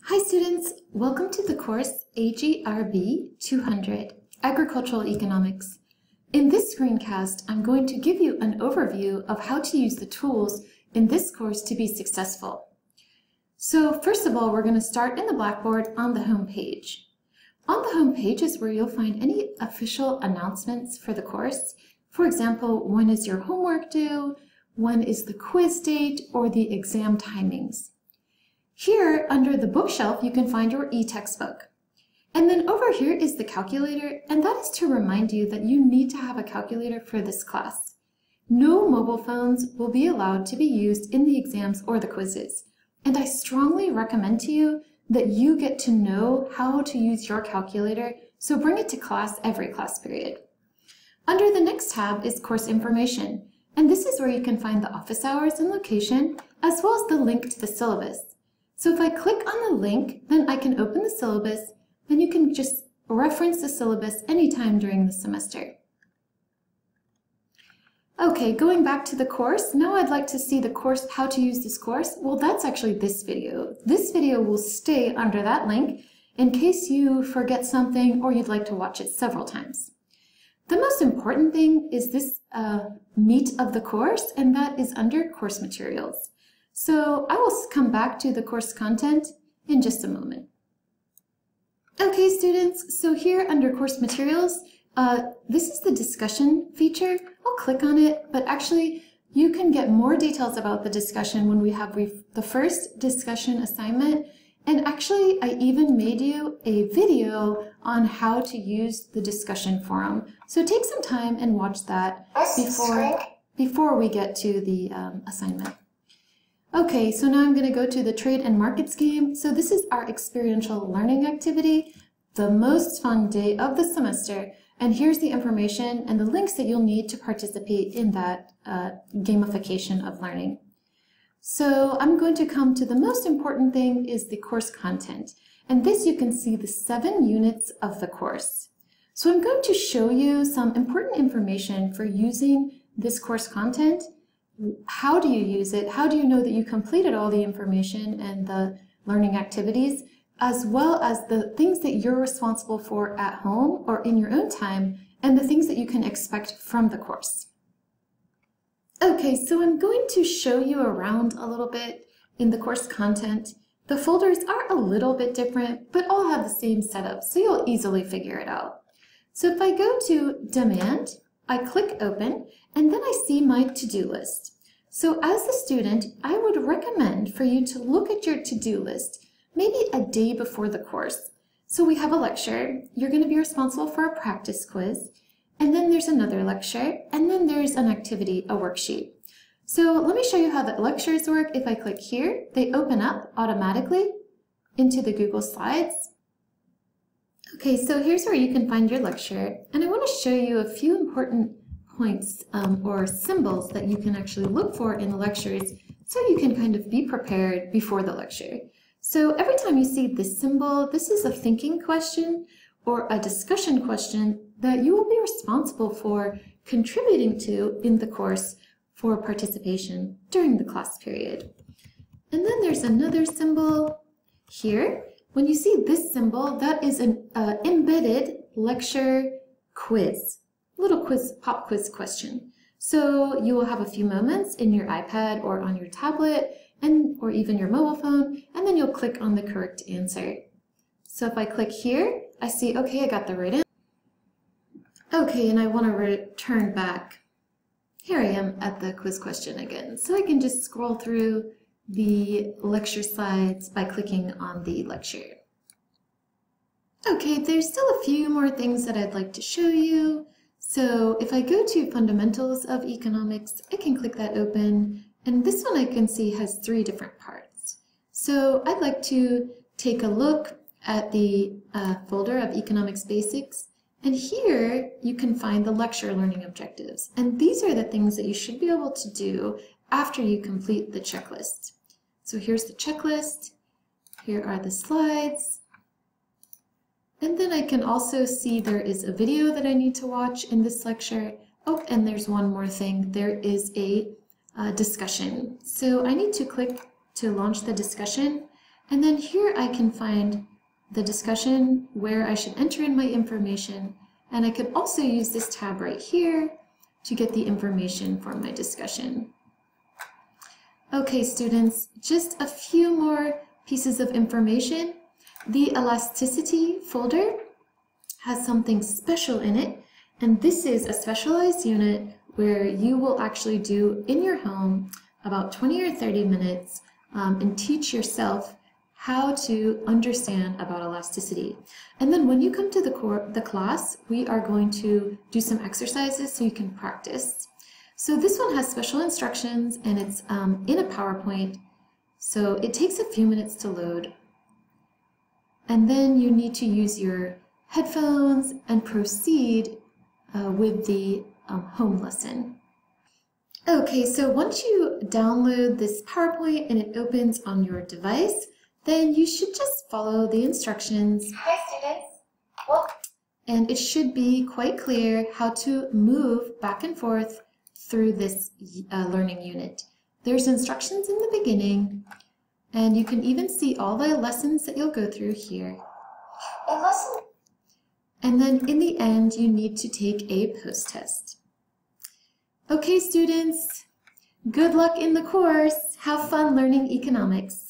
Hi students, welcome to the course AGRB 200, Agricultural Economics. In this screencast, I'm going to give you an overview of how to use the tools in this course to be successful. So first of all, we're going to start in the Blackboard on the home page. On the home page is where you'll find any official announcements for the course. For example, when is your homework due, when is the quiz date, or the exam timings. Here, under the bookshelf, you can find your e-textbook. And then over here is the calculator, and that is to remind you that you need to have a calculator for this class. No mobile phones will be allowed to be used in the exams or the quizzes. And I strongly recommend to you that you get to know how to use your calculator, so bring it to class every class period. Under the next tab is course information, and this is where you can find the office hours and location, as well as the link to the syllabus. So if I click on the link, then I can open the syllabus, then you can just reference the syllabus anytime during the semester. Okay, going back to the course, now I'd like to see the course, how to use this course. Well, that's actually this video. This video will stay under that link in case you forget something or you'd like to watch it several times. The most important thing is this meat of the course, and that is under course materials. So I will come back to the course content in just a moment. Okay, students, so here under course materials, this is the discussion feature. I'll click on it, but actually you can get more details about the discussion when we have the first discussion assignment. And actually, I even made you a video on how to use the discussion forum. So take some time and watch that before we get to the assignment. Okay, so now I'm going to go to the Trade and Markets game. So this is our experiential learning activity, the most fun day of the semester. And here's the information and the links that you'll need to participate in that gamification of learning. So I'm going to come to the most important thing is the course content. And this you can see the 7 units of the course. So I'm going to show you some important information for using this course content. How do you use it? How do you know that you completed all the information and the learning activities, as well as the things that you're responsible for at home or in your own time, and the things that you can expect from the course. Okay, so I'm going to show you around a little bit in the course content. The folders are a little bit different, but all have the same setup, so you'll easily figure it out. So if I go to Demand, I click Open, and then I see my to-do list. So as a student, I would recommend for you to look at your to-do list maybe a day before the course. So we have a lecture, you're going to be responsible for a practice quiz, and then there's another lecture, and then there's an activity, a worksheet. So let me show you how the lectures work. If I click here, they open up automatically into the Google Slides. Okay, so here's where you can find your lecture, and I want to show you a few important points or symbols that you can actually look for in the lectures so you can kind of be prepared before the lecture. So every time you see this symbol, this is a thinking question or a discussion question that you will be responsible for contributing to in the course for participation during the class period. And then there's another symbol here. When you see this symbol, that is an embedded lecture quiz, little quiz, pop quiz question. So you will have a few moments in your iPad or on your tablet or even your mobile phone, and then you'll click on the correct answer. So if I click here, I see, okay, I got the right answer. Okay, and I want to return back. Here I am at the quiz question again. So I can just scroll through the lecture slides by clicking on the lecture. Okay, there's still a few more things that I'd like to show you. So if I go to Fundamentals of Economics, I can click that open, and this one I can see has 3 different parts. So I'd like to take a look at the folder of Economics Basics, and here you can find the lecture learning objectives. And these are the things that you should be able to do after you complete the checklist. So here's the checklist, here are the slides, and then I can also see there is a video that I need to watch in this lecture. Oh, and there's one more thing, there is a discussion. So I need to click to launch the discussion, And then here I can find the discussion where I should enter in my information, and I could also use this tab right here to get the information for my discussion. Okay, students, just a few more pieces of information. The elasticity folder has something special in it, and this is a specialized unit where you will actually do in your home about 20 or 30 minutes and teach yourself how to understand about elasticity. And then when you come to the class, we are going to do some exercises so you can practice. So this one has special instructions, and it's in a PowerPoint, so it takes a few minutes to load. And then you need to use your headphones and proceed with the home lesson. Okay, so once you download this PowerPoint and it opens on your device, then you should just follow the instructions. Hi students. Welcome. And it should be quite clear how to move back and forth through this learning unit. There's instructions in the beginning, and you can even see all the lessons that you'll go through here. And then in the end, you need to take a post-test. Okay, students, good luck in the course. Have fun learning economics.